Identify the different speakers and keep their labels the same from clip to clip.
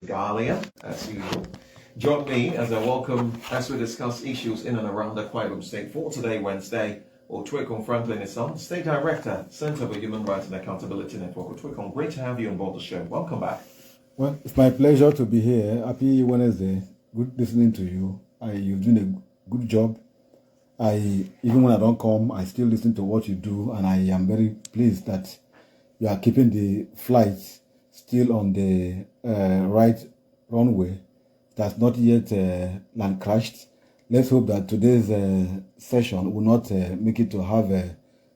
Speaker 1: Galia, as usual. Join me as I welcome as we discuss issues in and around the Akwa Ibom State for today, Wednesday. Otwekon Franklin is on, State Director, Center for Human Rights and Accountability Network. Otwekon, great to have you on board the show. Welcome back.
Speaker 2: Well, it's my pleasure to be here. Happy Wednesday. Good listening to you. You're doing a good job. Even when I don't come, I still listen to what you do, and I am very pleased that you are keeping the flights still on the right runway. That's not yet land crashed. Let's hope that today's session will not make it to have a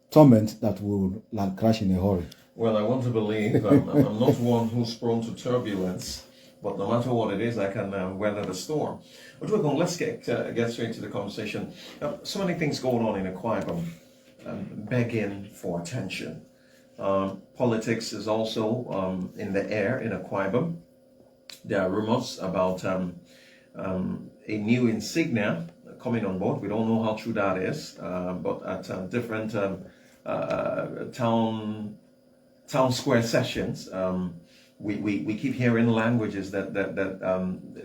Speaker 2: torment that will land crash in a hurry.
Speaker 1: Well, I want to believe I'm not one who's prone to turbulence, but no matter what it is, I can weather the storm. But let's get straight to the conversation. So many things going on in Akwa Ibom, begging for attention. Politics is also in the air in Akwa Ibom. There are rumors about a new insignia coming on board. We don't know how true that is, but at different town square sessions, we keep hearing languages that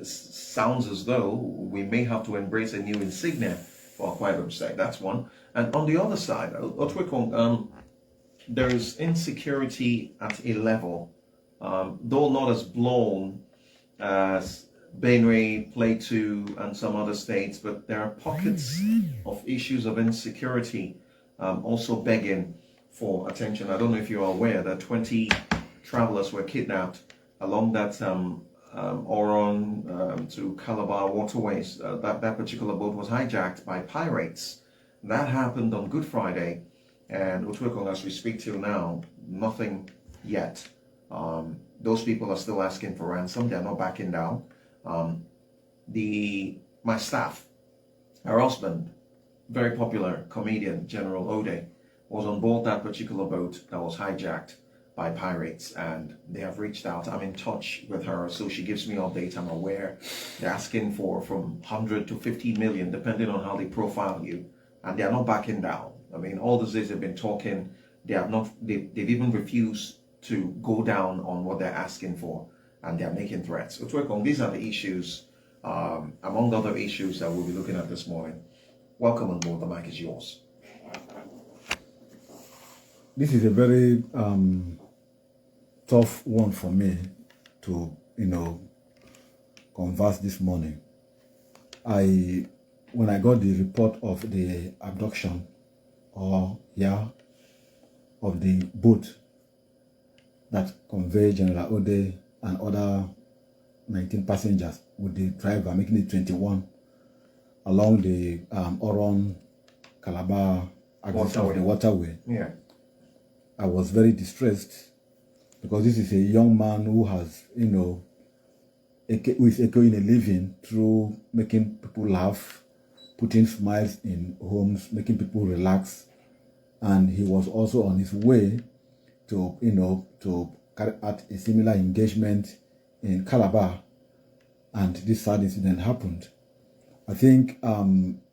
Speaker 1: sounds as though we may have to embrace a new insignia for Akwa Ibom State. That's one. And on the other side, there is insecurity at a level, though not as blown as Benue, Plateau, and some other states, but there are pockets of issues of insecurity also begging for attention. I don't know if you're aware that 20 travelers were kidnapped along that Oron to Calabar waterways. That particular boat was hijacked by pirates. That happened on Good Friday, and Utwekong, as we speak till now, nothing yet. Those people are still asking for ransom. They're not backing down. My staff, her husband, very popular comedian, General Ode, was on board that particular boat that was hijacked by pirates, and they have reached out. I'm in touch with her, so she gives me updates. I'm aware they're asking for from 100 to 50 million, depending on how they profile you, and they're not backing down. I mean, all these days they've been talking. They've even refused to go down on what they're asking for, and they're making threats. These are the issues, among other issues that we'll be looking at this morning. Welcome on board. The mic is yours.
Speaker 2: This is a very tough one for me to, converse this morning. When I got the report of the abduction of the boat that conveyed General Ode and other 19 passengers with the driver, making it 21, along the Oron Calabar axis of the waterway.
Speaker 1: Yeah.
Speaker 2: I was very distressed because this is a young man who has, who is echoing a living through making people laugh, putting smiles in homes, making people relax. And he was also on his way to, to carry out a similar engagement in Calabar. And this sad incident happened. I think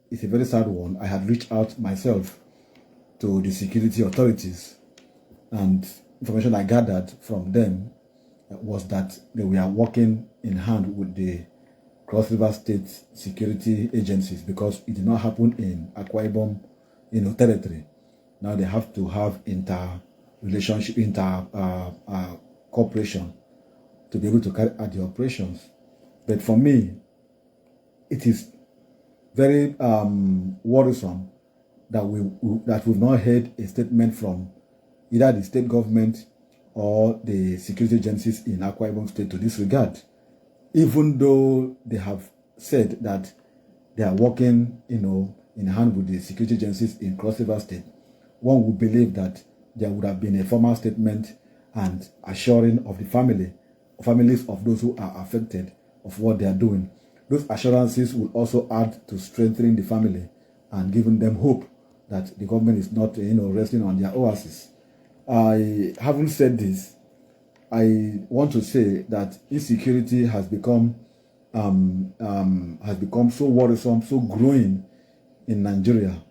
Speaker 2: it's a very sad one. I had reached out myself to the security authorities, and information I gathered from them was that they were working in hand with the Cross River State security agencies because it did not happen in Akwa Ibom, territory. Now they have to have cooperation to be able to carry out the operations. But for me, it is very worrisome that we've not heard a statement from either the state government or the security agencies in Akwa Ibom State to this regard, even though they have said that they are working, in hand with the security agencies in Cross River State. One would believe that there would have been a formal statement and assuring of the families of those who are affected of what they are doing. Those assurances will also add to strengthening the family and giving them hope that the government is not, resting on their oasis. I haven't said this. I want to say that insecurity has become so worrisome, so growing in Nigeria.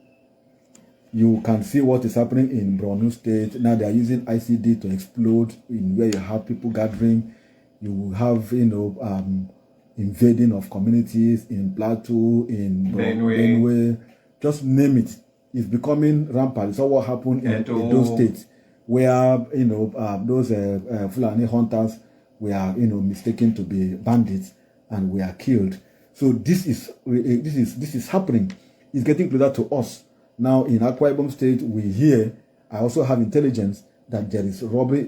Speaker 2: You can see what is happening in Borno State. Now they are using ICD to explode in where you have people gathering. You will have, invading of communities in Plateau, in Benue, just name it. It's becoming rampant. It's all what happened in those states where, those Fulani hunters were, mistaken to be bandits and were killed. So this is happening. It's getting closer to us. Now in Akwa Ibom State, we hear, I also have intelligence that there is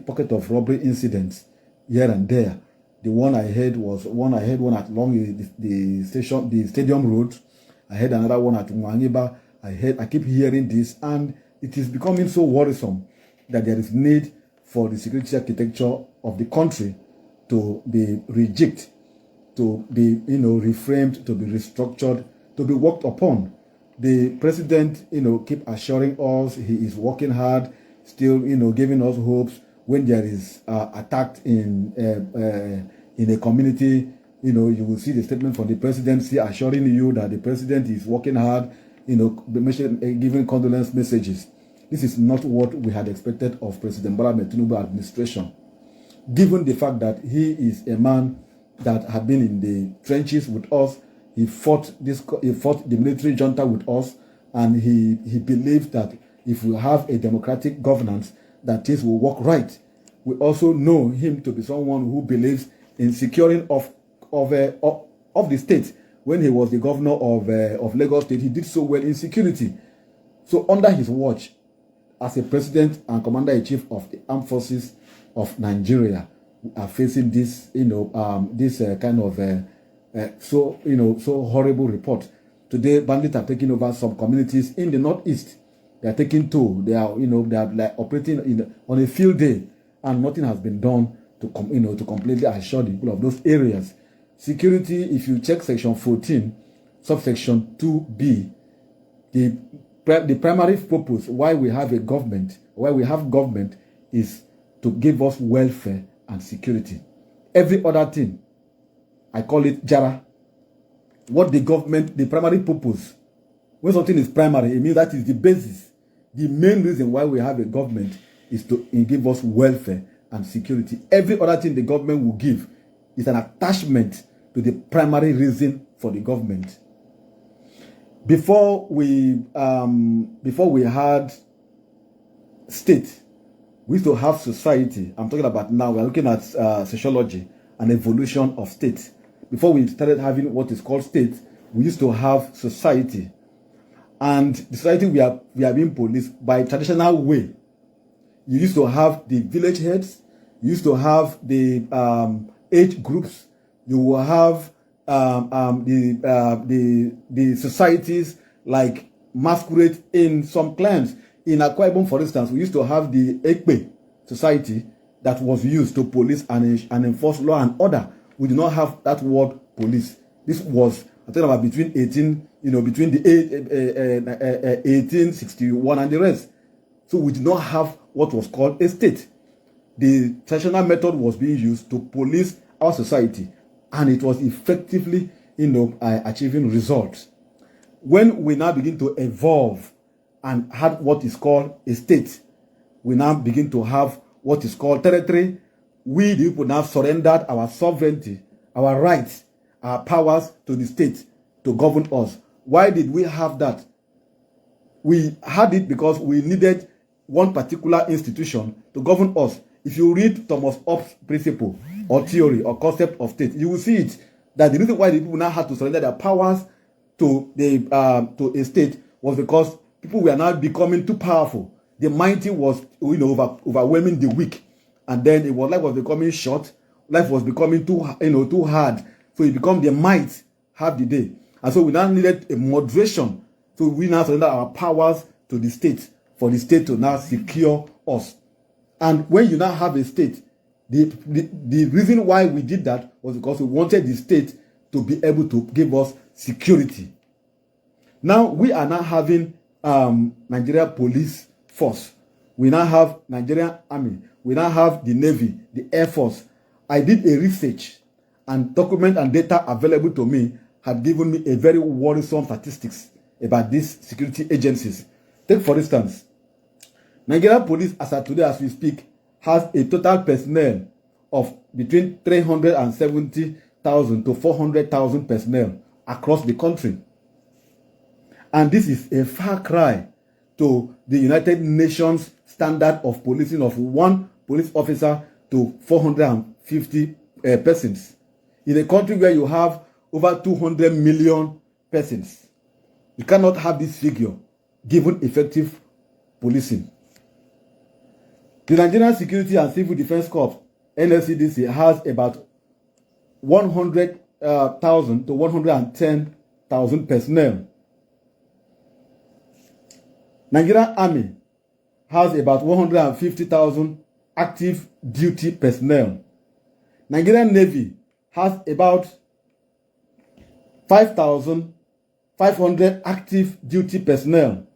Speaker 2: pocket of robbery incidents here and there. The one I heard was one along the stadium road. I heard another one at Mwangiba. I keep hearing this, and it is becoming so worrisome that there is need for the security architecture of the country to be rejigged, to be reframed, to be restructured, to be worked upon. The president keep assuring us he is working hard, still giving us hopes when there is attack in a community. You will see the statement from the presidency assuring you that the president is working hard, giving condolence messages. This is not what we had expected of President Bola Ahmed Tinubu administration, given the fact that he is a man that had been in the trenches with us. He fought the military junta with us, and he believed that if we have a democratic governance, that things will work right. We also know him to be someone who believes in securing of the state. When he was the governor of Lagos State, he did so well in security. So under his watch, as a president and commander-in-chief of the armed forces of Nigeria, we are facing this, so horrible report. Today, bandits are taking over some communities in the northeast. They are taking two. They are like operating on a field day, and nothing has been done to completely assure the people of those areas. Security, if you check section 14, subsection 2b, the primary purpose why we have government is to give us welfare and security. Every other thing, I call it Jara. What the primary purpose, when something is primary, it means that is the basis. The main reason why we have a government is to give us welfare and security. Every other thing the government will give is an attachment to the primary reason for the government. Before we had state, we used to have society. I'm talking about now. We're looking at sociology and evolution of state. Before we started having what is called state, we used to have society. And the society we are being policed by traditional way. You used to have the village heads. You used to have the age groups. You will have the societies like masquerade in some clans. In Akwa Ibom, for instance, we used to have the Ekpe society that was used to police and enforce law and order. We do not have that word police. This was, I think, about between the 1861 and the rest. So we did not have what was called a state. The traditional method was being used to police our society, and it was effectively, achieving results. When we now begin to evolve and had what is called a state, we now begin to have what is called territory. We, the people, now surrendered our sovereignty, our rights, our powers to the state to govern us. Why did we have that? We had it because we needed one particular institution to govern us. If you read Thomas Hobbes' principle or theory or concept of state, you will see it that the reason why the people now had to surrender their powers to a state was because people were now becoming too powerful. The mighty was overwhelming the weak, and then life was becoming short. Life was becoming too hard. So it became the might have the day, and so we now needed a moderation. So we now surrender our powers to the state for the state to now secure us. And when you now have a state, the reason why we did that was because we wanted the state to be able to give us security. Now we are now having Nigeria Police Force. We now have Nigerian Army. We now have the Navy, the Air Force. I did a research, and document and data available to me had given me a very worrisome statistics about these security agencies. Take for instance, Nigeria Police, as of today as we speak, has a total personnel of between 370,000 to 400,000 personnel across the country. And this is a far cry to the United Nations standard of policing of 1 police officer to 450 persons. In a country where you have over 200 million persons, you cannot have this figure given effective policing. The Nigerian Security and Civil Defense Corps, NSCDC, has about 100,000 to 110,000 personnel. Nigerian Army has about 150,000 active duty personnel. Nigerian Navy has about 5,500 active duty personnel.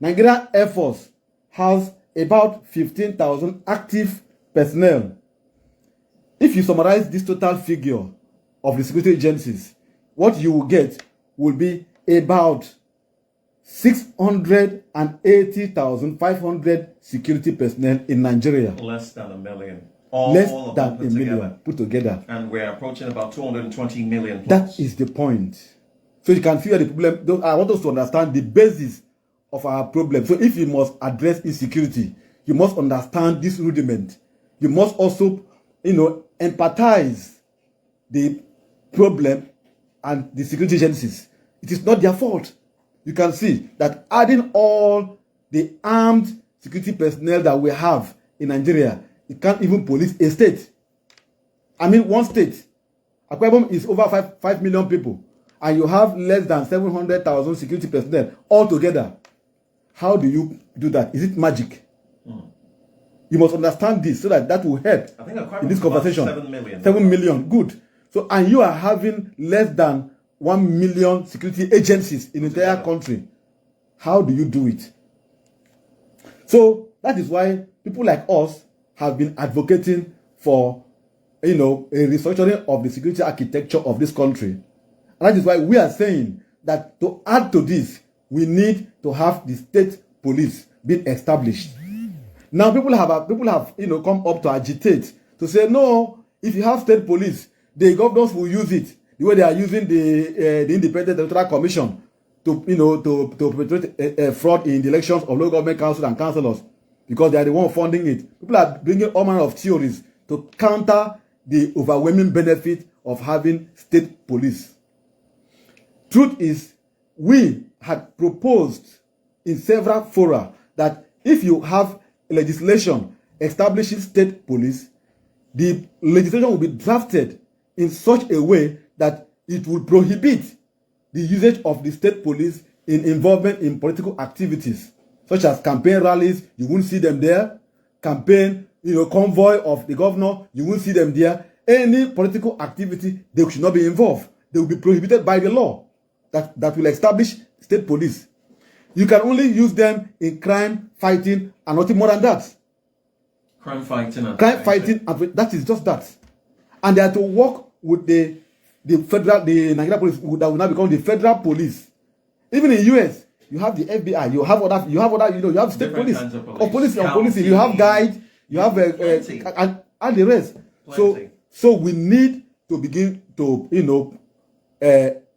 Speaker 2: Nigerian Air Force has about 15,000 active personnel. If you summarize this total figure of the security agencies, what you will get will be about 680,500 security personnel in Nigeria.
Speaker 1: Less than a million.
Speaker 2: Less than a million put together.
Speaker 1: And we're approaching about 220 million plus.
Speaker 2: That is the point. So you can feel the problem. I want us to understand the basis of our problem. So if you must address insecurity, you must understand this rudiment. You must also, empathize the problem and the security agencies. It is not their fault. You can see that adding all the armed security personnel that we have in Nigeria, you can't even police a state. I mean, one state. Akwa Ibom is over 5 million people, and you have less than 700,000 security personnel altogether. How do you do that? Is it magic? You must understand this so that will help
Speaker 1: I think
Speaker 2: in this conversation.
Speaker 1: 7 million.
Speaker 2: 7 million, good. So, and you are having less than 1 million security agencies in the entire country. How do you do it? So that is why people like us have been advocating for, a restructuring of the security architecture of this country. And that is why we are saying that to add to this, we need to have the state police being established. Now people have come up to agitate to say, no, if you have state police, the governors will use it the way they are using the Independent Electoral Commission to perpetrate fraud in the elections of local government councils and councillors, because they are the one funding it. People are bringing all manner of theories to counter the overwhelming benefit of having state police. Truth is, we had proposed in several fora that if you have legislation establishing state police, the legislation will be drafted in such a way that it will prohibit the usage of the state police in involvement in political activities, such as campaign rallies. You won't see them there. Campaign, convoy of the governor, you won't see them there. Any political activity, they should not be involved. They will be prohibited by the law that will establish state police. You can only use them in crime fighting and nothing more than that.
Speaker 1: Crime fighting and
Speaker 2: that is just that. And they are to work with the Nigeria police that will now become the federal police. Even in US, you have the FBI, you have state
Speaker 1: different
Speaker 2: police,
Speaker 1: kinds of
Speaker 2: or police and policing, you have guide, you have and the rest. So we need to begin to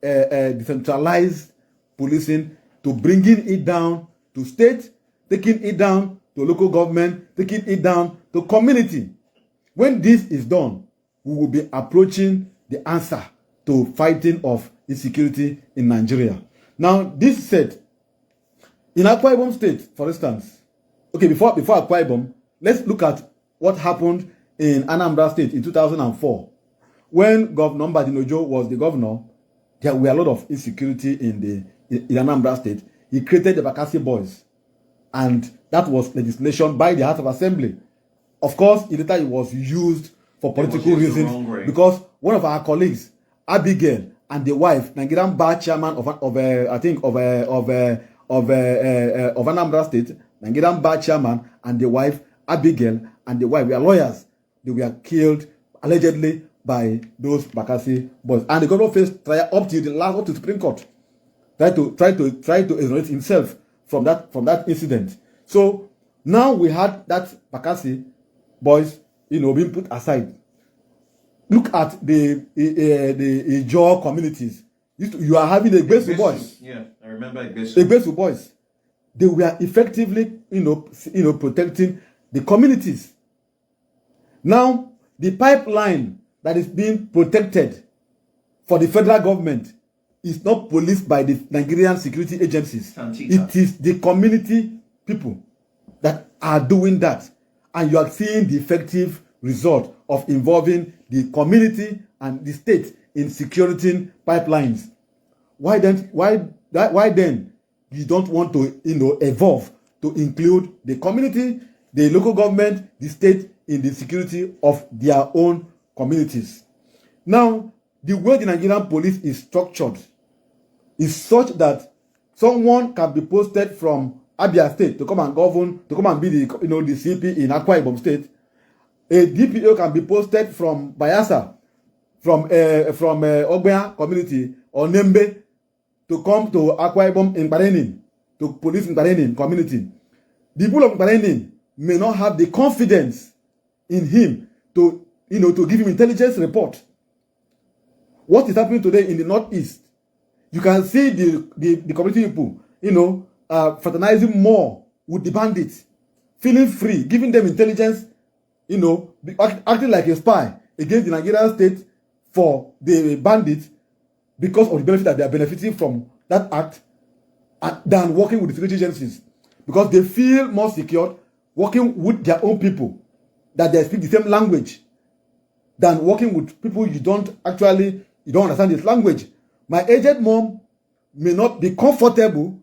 Speaker 2: decentralize policing, to bringing it down to state, taking it down to local government, taking it down to community. When this is done, we will be approaching the answer to fighting of insecurity in Nigeria. Now, this said, in Akwa Ibom State, for instance, before Akwa Ibom, let's look at what happened in Anambra State in 2004. When Governor Mbadinojo was the governor, there were a lot of insecurity in Anambra State. He created the Bakassi Boys, and that was legislation by the House of Assembly. Of course, later it was used for political reasons, because one of our colleagues, Abigail, and the wife, Nigerian bar chairman of Anambra State, Nigerian bar chairman, and the wife, Abigail, and the wife were lawyers. They were killed allegedly by those Bakassi boys, and the government faced trial up to the Supreme Court, try to exonerate himself from that incident. So now we had that Bakassi boys, being put aside look at the Ijaw communities. You are having a base boys.
Speaker 1: Yeah, I remember a base
Speaker 2: boys. They were effectively, protecting the communities. Now, the pipeline that is being protected for the federal government is not policed by the Nigerian security agencies. It is the community people that are doing that. And you are seeing the effective result of involving the community and the state in security pipelines. Why then you don't want to evolve to include the community, the local government, the state in the security of their own communities? Now, the way the Nigerian police is structured is such that someone can be posted from Abia State to come and govern, to come and be the the CP in Akwa Ibom State. A DPO can be posted from Bayelsa, from Ogbea community or Nembe to come to Akwa Ibom in Barenin, to police in Barenin community. The people of Barenin may not have the confidence in him to give him intelligence report. What is happening today in the Northeast? You can see the community people, fraternizing more with the bandits, feeling free, giving them intelligence, acting like a spy against the Nigerian state for the bandits because of the benefit that they are benefiting from that act, than working with the security agencies, because they feel more secure working with their own people, that they speak the same language, than working with people you don't understand this language. My aged mom may not be comfortable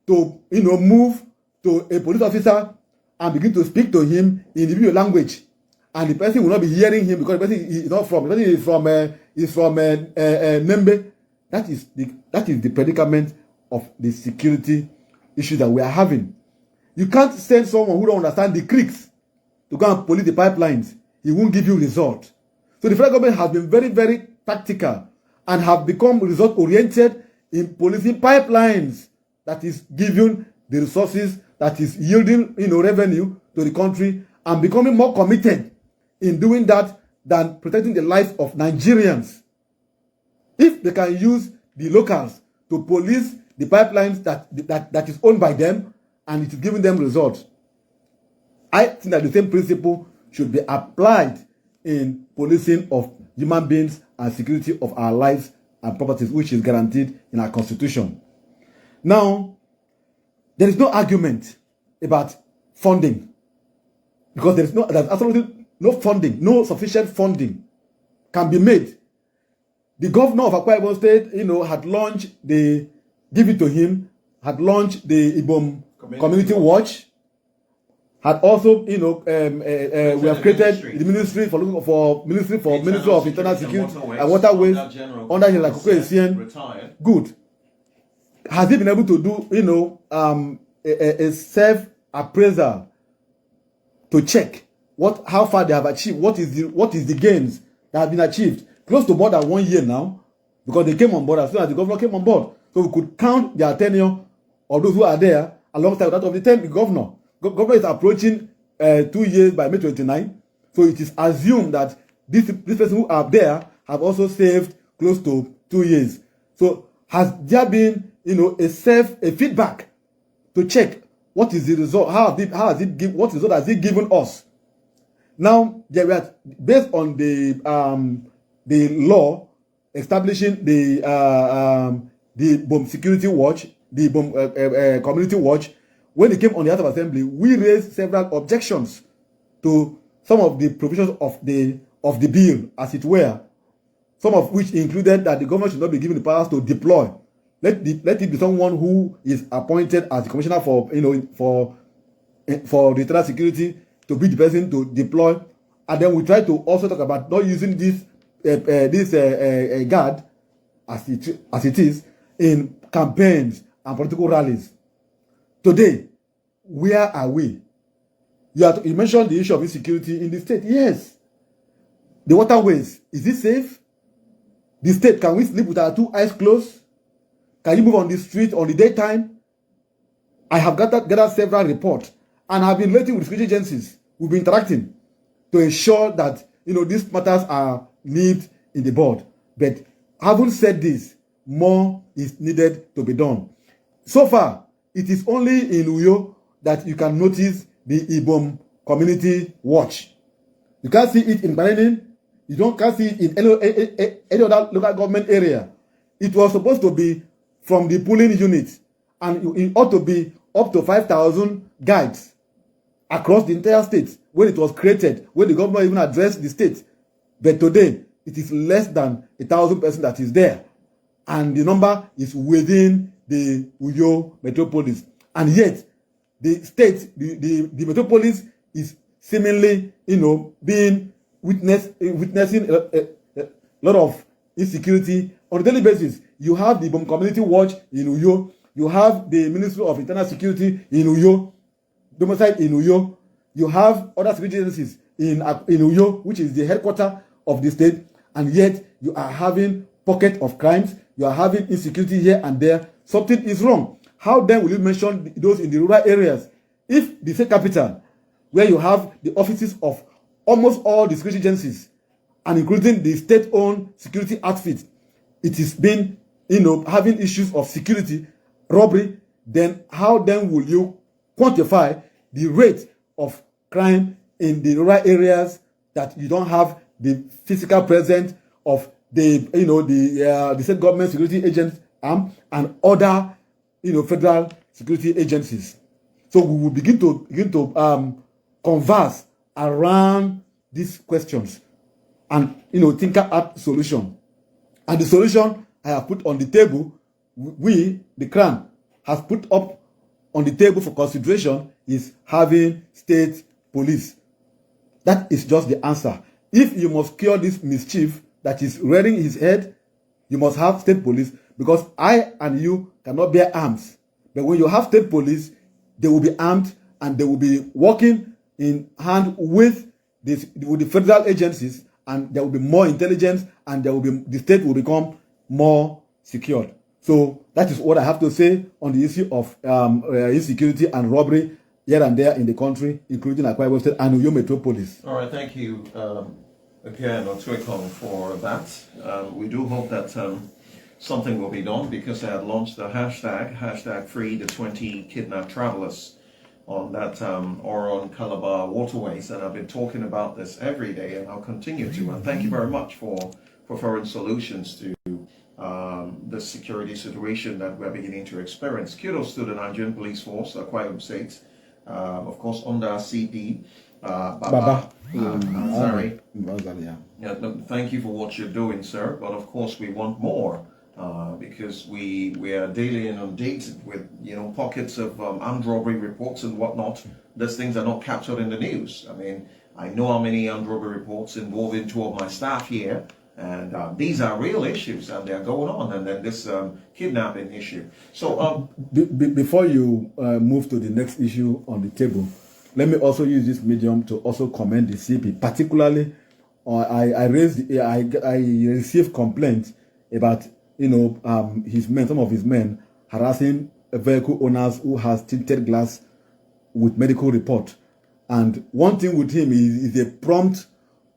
Speaker 2: to move to a police officer and begin to speak to him in the Igbo language, and the person will not be hearing him because the person is not from. The person is from Nembe. That is the predicament of the security issue that we are having. You can't send someone who don't understand the creeks to go and police the pipelines. He won't give you result. So the federal government has been very, very tactical and have become result oriented in policing pipelines that is giving the resources, that is yielding revenue to the country, and becoming more committed in doing that than protecting the lives of Nigerians. If they can use the locals to police the pipelines that is owned by them and it is giving them results, I think that the same principle should be applied in policing of human beings and security of our lives and properties, which is guaranteed in our constitution. Now, there is no argument about funding, because there's absolutely no funding, no sufficient funding can be made. The governor of Akwa Ibom State, had launched give it to him, had launched the Ibom Community Watch, had also, we have created the Ministry of Internal Security and Waterways under his Good. Has he been able to do, a self-appraisal to check how far they have achieved, what is the gains that have been achieved? Close to more than 1 year now, because they came on board as soon as the governor came on board. So we could count their tenure of those who are there alongside that of the governor. Governor is approaching 2 years by May 29. So it is assumed that this person who are there have also saved close to 2 years. So has there been, a feedback to check what is the result? What result has it given us? Now, based on the law establishing the Bomb Security Watch, the Bomb Community Watch, when it came on the House of Assembly, we raised several objections to some of the provisions of the bill, as it were. Some of which included that the government should not be given the powers to deploy. Let it be someone who is appointed as the commissioner for the internal security to be the person to deploy. And then we try to also talk about not using this guard as it is in campaigns and political rallies. Today, where are we? You mentioned the issue of insecurity in the state. Yes. The waterways, is it safe? The state, can we sleep with our 2 eyes closed? Can you move on the street on the daytime? I have gathered several reports and have been relating with security agencies. We've been interacting to ensure that these matters are need in the board. But having said this, more is needed to be done. So far, it is only in Uyo that you can notice the Ibom Community Watch. You can't see it in Benin. Can't see it in any other local government area. It was supposed to be from the polling unit, and it ought to be up to 5,000 guides across the entire state when it was created, when the government even addressed the state. But today, it is less than 1,000 persons that is there. And the number is within the Uyo metropolis. And yet, the state, the metropolis is seemingly, being witnessing a lot of insecurity on a daily basis. You have the Ibom Community Watch in Uyo. You have the Ministry of Internal Security in Uyo, domiciled in Uyo. You have other security agencies in Uyo, which is the headquarters of the state. And yet, you are having pocket of crimes. You are having insecurity here and there. Something is wrong. How then will you mention those in the rural areas? If the state capital, where you have the offices of almost all the security agencies, and including the state-owned security outfit, it is been, having issues of security, robbery, then how then will you quantify the rate of crime in the rural areas that you don't have the physical presence of the state government security agents and other federal security agencies? So we will begin to converse around these questions and think out solution. And the solution I have put on the table, we, the Chran, has put up on the table for consideration is having state police. That is just the answer. If you must cure this mischief that is rearing his head, you must have state police, because I and you cannot bear arms. But when you have state police, they will be armed and they will be working in hand with the federal agencies, and there will be more intelligence, and the state will become more secured. So that is what I have to say on the issue of insecurity and robbery here and there in the country, including Akwa Ibom State and Uyo Metropolis.
Speaker 1: All right, thank you again, Otwekong, for that. We do hope that something will be done, because I had launched the hashtag free the 20 kidnapped travelers on that Oron Calabar waterways, and I've been talking about this every day, and I'll continue to. And thank you very much for foreign solutions to the security situation that we're beginning to experience. Kudos to the Nigerian police force, Akwa Ibom State, of course under CP Baba. Sorry. Yeah, no, thank you for what you're doing, sir. But of course, we want more. Because we are daily inundated with pockets of armed robbery reports and whatnot. These things are not captured in the news. I mean, I know how many armed robbery reports involving two of my staff here, and these are real issues, and they're going on. And then this kidnapping issue. So
Speaker 2: before you move to the next issue on the table, let me also use this medium to also commend the CP. Particularly, I received complaints about some of his men harassing vehicle owners who has tinted glass with medical report. And one thing with him is a prompt,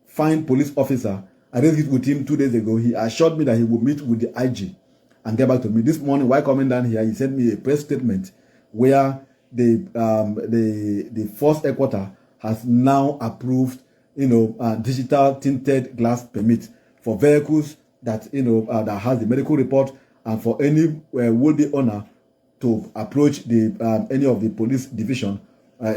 Speaker 2: fine police officer. I raised it with him 2 days ago. He assured me that he would meet with the IG and get back to me. This morning, while coming down here, he sent me a press statement where the force headquarters has now approved, digital tinted glass permit for vehicles that that has the medical report, and for any would-be owner to approach the any of the police division,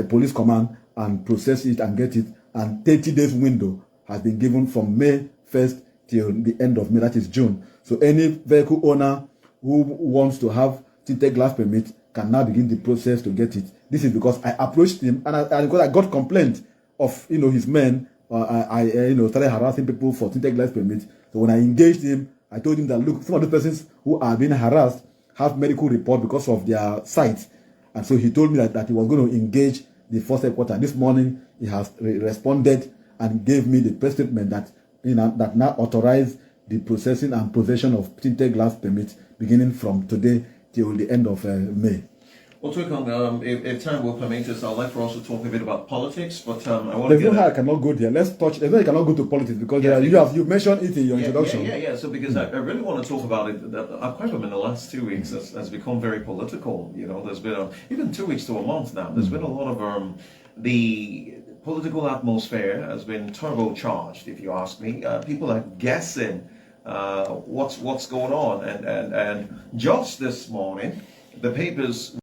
Speaker 2: police command, and process it and get it. And 30 days window has been given from May 1st till the end of May, that is June. So any vehicle owner who wants to have tinted glass permit can now begin the process to get it. This is because I approached him, and because I got complaint of his men. I started harassing people for tinted glass permit. So when I engaged him, I told him that, look, some of the persons who are being harassed have medical report because of their sight. And so he told me that he was going to engage the force headquarters. This morning, he has responded and gave me the press statement that that now authorized the processing and possession of tinted glass permits beginning from today till the end of May.
Speaker 1: Well, Twicon, if time will permit us, I'd like for us to talk a bit about politics, but I want
Speaker 2: There's
Speaker 1: to
Speaker 2: no
Speaker 1: get
Speaker 2: how I cannot go there. Let's touch. There's no I cannot go to politics because
Speaker 1: Yeah,
Speaker 2: you mentioned it in your introduction.
Speaker 1: Yeah. So because I really want to talk about it, Aquarium in the last 2 weeks has become very political. You know, there's been even 2 weeks to a month now. There's been a lot of the political atmosphere has been turbocharged. If you ask me, people are guessing what's going on, and just this morning, the papers